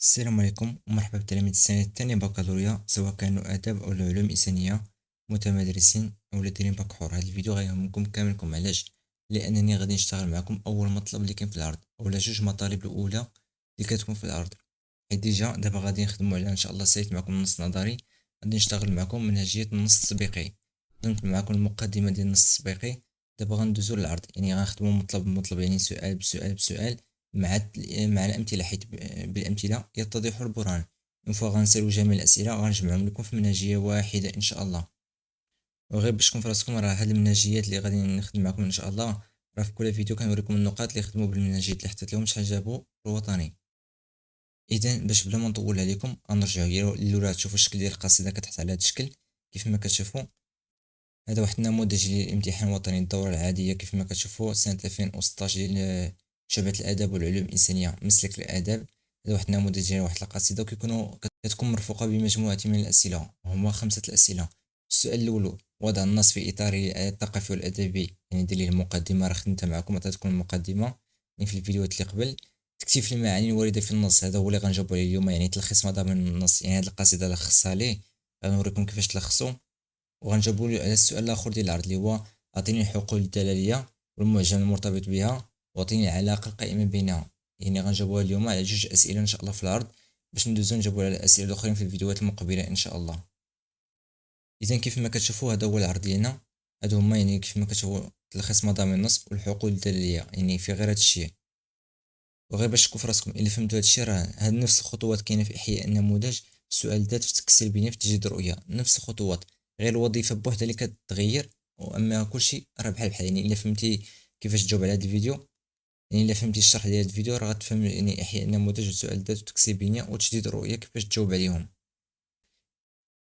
السلام عليكم ومرحبا بتلاميذ السنة الثانية بكالوريا، سواء كانوا آداب أو علوم إنسانية، متمدرسين أو دايرين باك حر. هاد الفيديو غيهمكم كاملكم. علاش؟ لأنني غادي نشتغل معكم أول مطلب اللي كاين في العرض، أولا جوج مطالب الأولى اللي كتكون في العرض. حيت ديجا دابا غادي نخدمو على إن شاء الله ساليت معكم النص نظري، غادي نشتغل معكم منهجية النص التطبيقي. خدمت معكم المقدمة ديال النص التطبيقي، دابا غندوزو للعرض، يعني غنخدمو مطلب بمطلب، يعني سؤال بسؤال بسؤال مع الأمثلة، حيت بالأمثلة يتضح البرهان. اون فوا غنسالو جميع الأسئلة غنجمعهم لكم في منهجية واحدة إن شاء الله. وغير باش تكون في راسكم، راه هاد المنهجيات اللي غادي نخدم معكم إن شاء الله، راه في كل فيديو كنوريكم النقاط اللي خدموا بالمنهجيات اللي حطيت لهم شحال جابوا الوطني. إذا باش بلا ما نطول عليكم غنرجعو للولا تشوفوا الشكل ديال القصيدة كتحط على هاد الشكل كيف ما كتشوفوا. هذا واحد النموذج للامتحان الوطني الدورة العادية كيف ما كتشوفوا سنة 2016 ديال شعبة الآداب والعلوم الإنسانية مسلك الآداب. هذا واحد النموذج ديال واحد القصيدة، كتكون مرفوقة بمجموعة من الأسئلة، هما 5 الأسئلة. السؤال الأول: وضع النص في إطاره الثقافي والأدبي، يعني دير ليه المقدمة، راه خدمتها معكم عطيتكم المقدمة يعني في الفيديوهات اللي قبل. تكتيف المعاني الواردة في النص، هذا هو اللي غنجاوبو عليه اليوم، يعني تلخيص مضامين النص، يعني هاد القصيدة لخصها ليه، غنوريكم كيفاش تلخصو. وغنجاوبو على السؤال الاخر ديال العرض اللي هو: اعطيني الحقول الدلاليه والمعجم المرتبط بها واعطيني العلاقه القائمه بينها. يعني غنجاوبوها اليوم على 2 اسئله ان شاء الله في العرض، باش ندوزو نجاوبو على الاسئله الاخرين في الفيديوهات المقبله ان شاء الله. اذا كيف ما كتشوفوا هذا هو العرض ديالنا، هادو هما يعني كيف ما كتشوفوا تلخيص مضامين النص والحقول الدلاليه، يعني في غير هذا الشيء. وغير باش تكون في راسكم الا فهمتوا هذا الشيء، راه هاد نفس الخطوات كاينه في احياء النموذج، السؤال ذات في التكسير البنيه في تجديد الرؤيه، نفس الخطوات، غير الوظيفه بوحدها اللي كتغير. واما كلشي راه بحال بحال، يعني الا فهمتي كيفاش تجاوب على هذا الفيديو، يعني الا فهمتي الشرح ديال هذا الفيديو، راه غتفهم يعني احياء النموذج والسؤال ذات وتكسير البنيه وتجديد الرؤيه كيفاش تجاوب عليهم.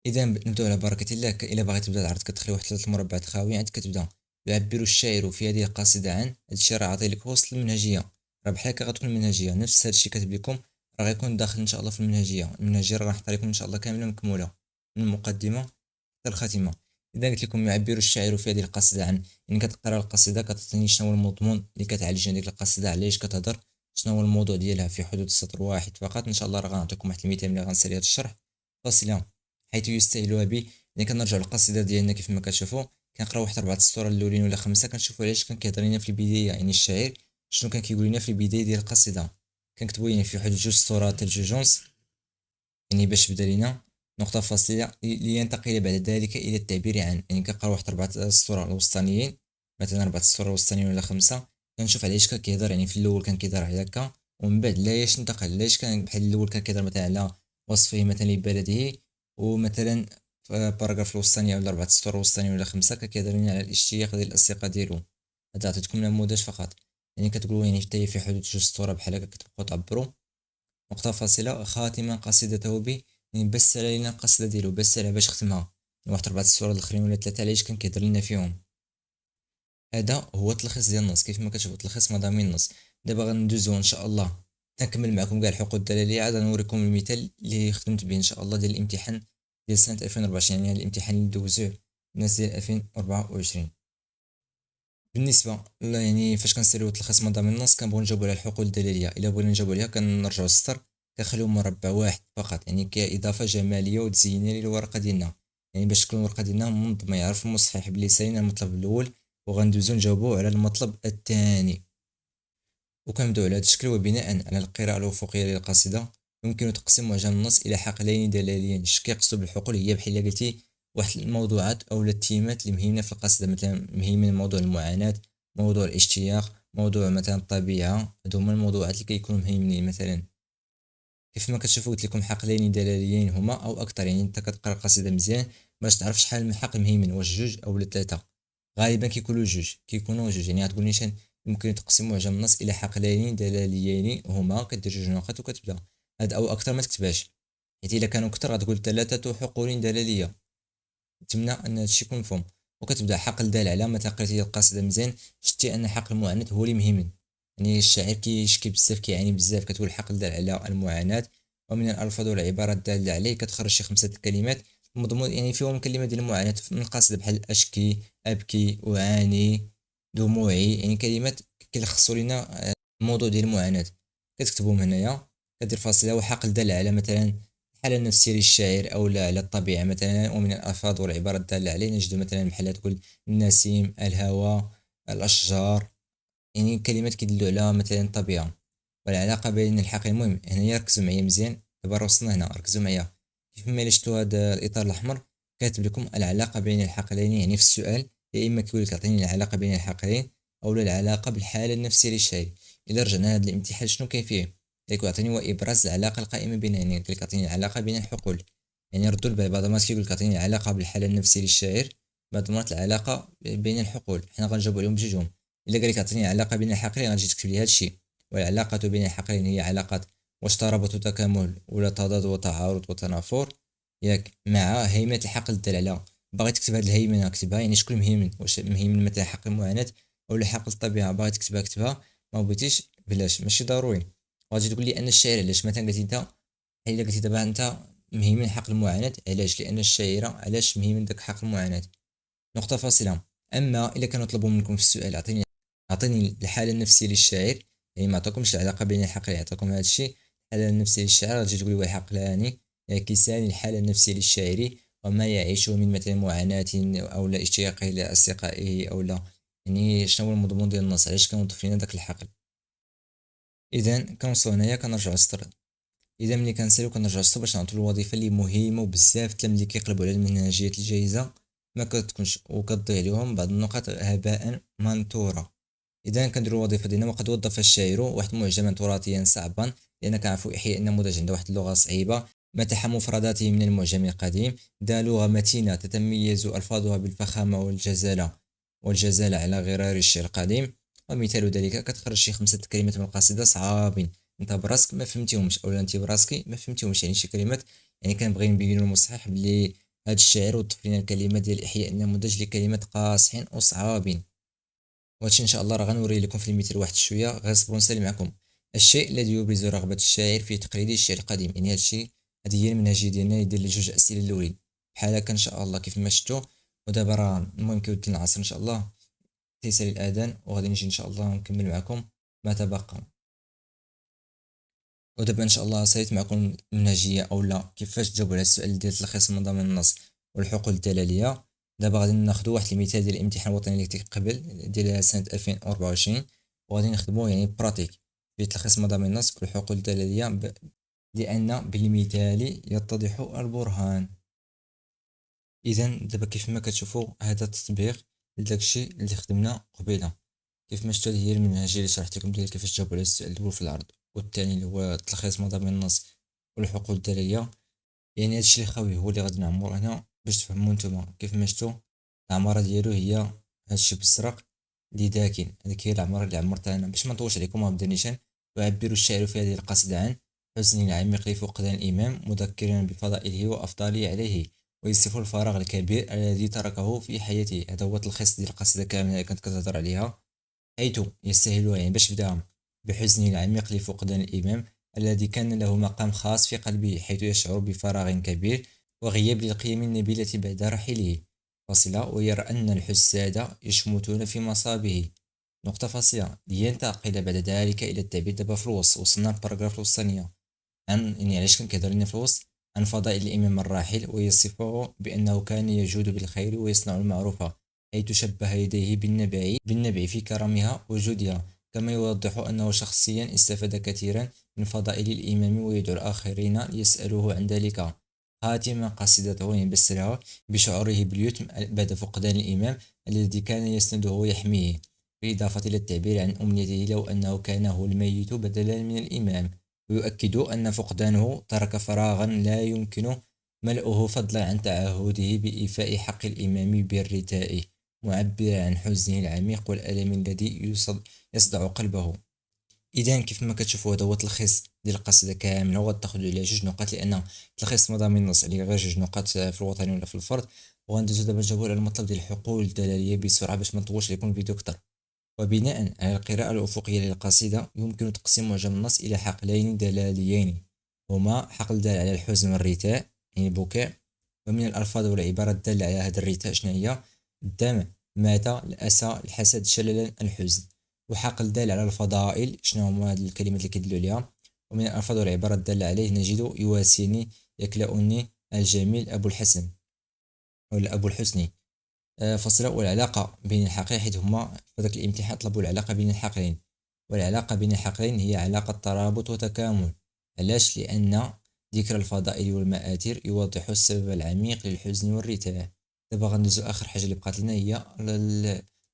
اذا نبداو على بركه الله. الا باغي تبدا العرض كتخلي واحد 3 مربعات خاويه عاد كتبدا: يعبر الشاعر في هذه القصيده عن. هذا الشيء راه عاطي لك وسط المنهجيه، راه بحال هكا غتكون المنهجيه، نفس هذا الشيء كاتب لكم راه غيكون داخل ان شاء الله في المنهجيه راه نحط لكم ان شاء الله كامله مكموله من المقدمه حتى الخاتمه. اذا قلت لكم: يعبر الشاعر في هذه القصيده عن، يعني كتقرا القصيده كتعطيني شنو هو المضمون اللي كتعالج هذيك القصيده، علاش كتهضر، شنو هو الموضوع ديالها في حدود سطر واحد فقط. ان شاء الله راه غنعطيكم واحد المثال ملي غنسالي هذا الشرح فاصله حيث يستهل به. يعني كنرجعوا للقصيده ديالنا كيف ما كتشوفوا، كنقراو واحد 4 السطور الاولين ولا 5، كنشوفوا علاش كان كيهضر لنا في البدايه، يعني الشاعر شنو كان كيقول لنا في البدايه ديال القصيده. كنكتبوا يعني في حدود 2 سطورات الجوجونس، يعني باش بدا لينا نقطه فاصله لينتقل بعد ذلك الى التعبير عن. يعني كنقراو واحد 4 السطور الوسطانيين، مثلا 4 السطور الوسطانيين ولا 5، كنشوف علاش كان كيهضر. يعني في الاول كان كيهضر على هكا، ومن بعد لاش انتقل، علاش كان بحال الاول كان كيهضر مثلا على وصفه مثلا لبلده، ومثلا في باراغراف الوسطاني ولا 4 السطور الوسطاني ولا 5 كان كيهضر لنا على الاشتياق ديال الاصدقاء ديالو. هذا عطيتكم نموذج فقط. يعني كتقولوا يعني حتى هي في حدود 2 سطور بحال هكا كتبقاو تعبروا. نقطة فاصلة خاتما قصيدته ب، يعني بس على لينا القصيدة ديالو، بس على باش ختمها واحد 4 السطور الاخرين ولا 3 علاش كان كيهضر لنا فيهم. هذا هو تلخيص ديال النص كيف ما كتشوفوا، تلخيص مضامين النص. دابا غندوزو ان شاء الله تنكمل معكم كاع الحقوق الدلالية، عاد غنوريكم المثال اللي خدمت به ان شاء الله ديال الامتحان ديال سنة 2024، يعني الامتحان اللي دوزوه الناس ديال 2024. بالنسبه لا يعني فاش كنساليو تلخيص مضامين النص كنبغيو نجاوبو على الحقول الدلاليه، الا بغينا نجاوبو عليها كنرجعو للسطر، كنخليو مربع واحد فقط، يعني كاضافه جماليه وتزيينيه للورقه ديالنا، يعني باش تكون الورقه ديالنا منظمه، يعرف المصحح بلي سالينا المطلب الاول وغندوزو نجاوبو على المطلب الثاني. وكنبداو على هذا الشكل. وبناء على القراءه الافقيه للقصيده يمكن تقسيم معجم النص الى حقلين دلاليين. اش كيقصدوا بالحقول؟ هي بحال قلتي واحد الموضوعات او التيمات اللي مهمه في القصيده، مثلا مهمين موضوع المعاناه، موضوع الاشتياق، موضوع مثلا الطبيعه، هادو هما الموضوعات اللي كيكونوا مهمين مثلا. كيف ما كتشوفوا قلت لكم حقلين دلاليين هما او اكثر، يعني انت كتقرا القصيده مزيان باش تعرف شحال من حقل مهمين، واش جوج او 3. غالبا كيكونوا جوج، يعني غتقول نيشان يمكن تقسم معجم النص الى حقلين دلاليين هما، كدير 2 نقط وكتبدا. هاد او اكثر ما تكتبهاش، حيت الا كانوا كثر غتقول 3 حقول دلاليه، تمنى ان هادشي يكون مفهوم. وكتبدا حقل دال على، مثلا قريتي القصيده مزيان شتي ان حقل المعاناه هو اللي مهم، يعني الشاعر كيشكي بزاف كيعاني بزاف، كتقول حقل دال على المعاناه. ومن الالفاظ والعبارات الداله عليه كتخرج شي 5 الكلمات المضمون، يعني فيهم كلمه ديال المعاناه من القصيده، بحال اشكي، ابكي، اعاني، دموعي، يعني كلمات كيلخصوا لنا الموضوع ديال المعاناه. كتكتبهم هنايا. كدير فاصلة، وحقل دال على مثلا الحالة النفسية للشاعر أو لا على الطبيعة مثلا. ومن الألفاظ والعبارات الدالة عليه نجد مثلا بحال تقول النسيم، الهواء، الأشجار، يعني كلمات كيدلوا على مثلا الطبيعة والعلاقة بين الحقل. المهم هنايا ركزوا معايا مزيان، دابا راه وصلنا هنا، ركزوا معايا. كيف ما شفتوا هذا الإطار الأحمر كاتب لكم العلاقة بين الحقلين، يعني في السؤال يا إما كيقول لك أعطيني العلاقة بين الحقلين أو لا العلاقة بالحالة النفسية للشيء. إذا رجعنا لهذا الامتحان شنو كاين فيه؟ يقول أعطيني وإبراز العلاقة القائمة بين، يعني يقول لك أعطيني العلاقة بين الحقول. يعني ردوا البال، بعض المرات كيقول لك أعطيني العلاقة بالحالة النفسية للشاعر، بعض المرات العلاقة بين الحقول. حنا غنجاوبوا عليهم بجوجهم. إلا قال لك أعطيني العلاقة بين الحقلين غتجي تكتب لي هذا الشيء. والعلاقة بين الحقلين هي علاقة واش ترابط وتكامل ولا تضاد وتعارض وتنافر، ياك، مع هيمنة الحقل الدلالة. باغي تكتب هاد الهيمنة اكتبها، يعني شكون مهيمن، واش مهيمن مثلا حقل المعاناة ولا حقل الطبيعة، باغي تكتبها اكتبها، ما بغيتيش بلاش، ماشي ضروري. غادي تقول لي أن الشاعر علاش، مثلا قلتي أنت، إلا قلتي دابا أنت مهيمن حقل المعاناة علاش، لأن الشاعرة علاش مهيمن داك حقل المعاناة، نقطة فاصلة. أما إلا كانوا طلبوا منكم في السؤال أعطيني الحالة النفسية للشاعر، يعني ما عطاكمش العلاقة بين الحقل، يعطاكم هذا الشيء الحالة النفسية للشاعر، غتجي تقولي واحد حقلان يعكسان الحالة النفسية للشاعر وما يعيشه من مثلا معاناة أو لا اشتياقه إلى أصدقائه أو لا، يعني شنو هو المضمون ديال النص، علاش كنوضف لينا داك الحقل. إذا كنوصلو هنايا كنرجعو للسطر. إذا ملي كنسالو كنرجعو للسطر باش نعطيو الوظيفة اللي مهمة وبزاف تلا ملي كيقلبوا على المنهجية الجايزة ما كتكونش وكتضيع عليهم بعض النقط هباء منثورا. إذا كنديرو الوظيفة ديالنا. وقد وظف الشاعر واحد معجما تراثيا صعبا، لأن كنعرفو إحياء النموذج عند واحد اللغة صعيبة، متح مفرداته من المعجم القديم، ذا لغة متينة تتميز ألفاظها بالفخامة والجزالة على غرار الشعر القديم. ومثال ذلك كتخرج شي 5 كلمات من القصيدة صعابين انت براسك ما فهمتيهمش، اولا انت براسك ما فهمتيهمش، يعني شي كلمات، يعني كنبغي نبين للمصحح بلي هاد الشاعر وظف لنا الكلمات ديال احياء النموذج لكلمات قاصحين وصعابين. وهادشي ان شاء الله راه غنوري لكم في المثال واحد شويه، غير صبروا نسالي معكم. الشيء الذي يبرز رغبة الشاعر في تقليد الشعر القديم، يعني هادشي، هذه هي المنهجيه ديالنا، يدير لي جوج اسئله الاولين بحال هكا ان شاء الله كيف ما شفتوا. ودابا راه المهم كيودي العصر ان شاء الله، تيسالي الاذان وغادي نجي ان شاء الله نكمل معكم ما تبقى. ودابا ان شاء الله ساليت معكم المنهجيه او لا كيفاش تجاوبوا على السؤال ديال تلخيص مضامين النص والحقول الدلاليه. دابا غادي ناخذوا واحد المثال ديال الامتحان الوطني اللي كنت قبل ديال سنه 2024، وغادي نخدموا يعني براتيك في تلخيص مضامين النص والحقول الدلاليه لان بالمثال يتضح البرهان. اذا دابا كيف ما كتشوفوا هذا التطبيق لداكشي اللي خدمنا قبيله. كيف ما شفتوا هذه هي المنهجيه اللي شرحت لكم ديال كيفاش تجاوبوا على السؤال الاول في العرض والثاني اللي هو تلخيص مضامين النص والحقول الدالية. يعني هادشي اللي خاوي هو اللي غادي نعمر هنا باش تفهموا نتوما. كيف ما شفتوا العمارة ديالو هي هادشي بالزرق اللي داكن، هذيك هي العمارة اللي عمرتها انا. باش ما نطولش عليكم وغنبدا نيشان. يعبر الشاعر في هذه القصيدة عن حزن العميق لفقدان الإمام، مذكرا بفضائله وأفضاله عليه، ويصف الفراغ الكبير الذي تركه في حياته. هذا هو تلخيص ديال القصيدة كاملة اللي كنت كتهضر عليها، حيث يستهل، يعني باش بداهم، بحزنه العميق لفقدان الإمام الذي كان له مقام خاص في قلبه، حيث يشعر بفراغ كبير وغياب للقيم النبيلة بعد رحيله، فاصلة، ويرى أن الحساد يشمتون في مصابه، نقطة فاصلة، لينتقل بعد ذلك إلى التعبير. دابا في الوسط وصلنا للباراجراف الوسطانية عن، يعني علاش كان كيهضر لنا في الوسط عن فضائل الإمام الراحل، ويصفه بأنه كان يجود بالخير ويصنع المعروف، حيث شبه يديه بالنبع في كرمها وجودها. كما يوضح أنه شخصيا استفاد كثيرا من فضائل الإمام ويدعو الآخرين ليسألوه عن ذلك. خاتما قصيدته يبسرها بشعوره باليتم بعد فقدان الإمام الذي كان يسنده ويحميه، بالإضافة إلى التعبير عن أمنيته لو أنه كان هو الميت بدلا من الإمام، ويؤكد أن فقدانه ترك فراغا لا يمكن ملؤه، فضلا عن تعهده بإيفاء حق الإمام بالرثاء، معبرا عن حزنه العميق والألم الذي يصدع قلبه. إذا كيف ما كتشوفوا هذا هو تلخيص ديال القصيدة كاملة، وغتاخدوا عليه جوج نقاط، لأن تلخيص مضامين النص عليه غير جوج نقاط في الوطني ولا في الفرد. وغندوزو دابا نجاوبو على المطلب ديال الحقول الدلالية بسرعة باش ما نطولش عليكم الفيديو أكتر. وبناء على القراءة الأفقية للقصيدة يمكن تقسيم معجم النص إلى حقلين دلاليين، هما حقل دال على الحزن والرثاء، يعني البكاء، ومن الألفاظ والعبارات الدالة على هذا الرثاء شنو هي؟ الدم، مات، الأسى، الحسد، شللا، الحزن. وحقل دال على الفضائل، شنو هما هاد الكلمات اللي كيدلوا عليها؟ ومن الألفاظ والعبارات الدالة عليه نجد يواسيني، يكلأني، الجميل، أبو الحسن ولا أبو الحسني. فصل والعلاقة بين الحقين، حيث هما في ذاك الامتحان طلبوا العلاقة بين الحقين. والعلاقة بين الحقين هي علاقة ترابط وتكامل. علاش؟ لأن ذكر الفضائل والمآثر يوضح السبب العميق للحزن والرثاء. دابا غندوزو آخر حاجة اللي بقات لنا هي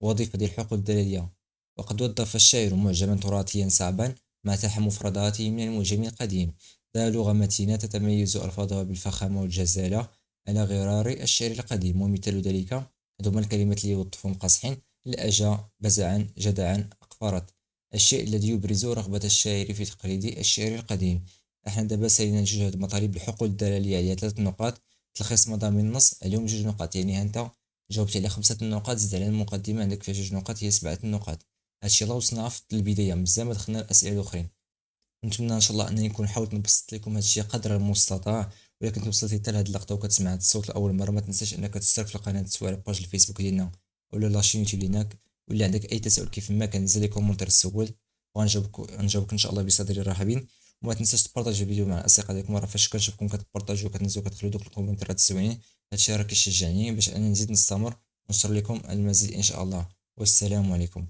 الوظيفة ديال الحقول الدلالية. وقد وظف الشاعر معجما تراثيا صعبا ما تاح مفرداته من المعجم القديم. ذا لغة متينة تتميز ألفاظها بالفخامة والجزالة على غرار الشعر القديم. ومثال ذلك هذوما الكلمات اللي وظفهم قاصحين: الأجا، بزعا، جدعا، أقفرت. الشيء الذي يبرز رغبة الشاعر في تقليد الشعر القديم. احنا دابا سالينا جوج هاد المطالب. الحقول الدلالية عليها 3 نقاط، تلخيص مضامين النص عليهم 2 نقاط. يعني انت جاوبتي على 5 نقاط، زيد على المقدمة عندك فيها 2 نقاط، هي 7 نقاط. هادشي الله وصلنا في البداية، مزال ما دخلنا الأسئلة الأخرين. نتمنى ان شاء الله انني نكون حاولت نبسط لكم هادشي قدر المستطاع. وإلا كنت وصلتي حتى لهاد اللقطة وكتسمع هاد الصوت لأول مرة، ما تنساش انك تشترك في القناة سواء على باج الفيسبوك ديالنا ولا لاشين يوتيوب ديالنا. ولا عندك اي تساؤل كيف ما كنزل لي كومونتير السؤال، وغنجاوبك ان شاء الله بصدر رحب. وما تنساش تبارطاجي الفيديو مع الاصدقاء ديالكم، راه فاش كنشوفكم كتبارطاجيو وكتنزلوا كتخليو دوك الكومونتيرات الزوينين، هادشي راه كيشجعني باش انا نزيد نستمر ونشر لكم المزيد ان شاء الله. والسلام عليكم.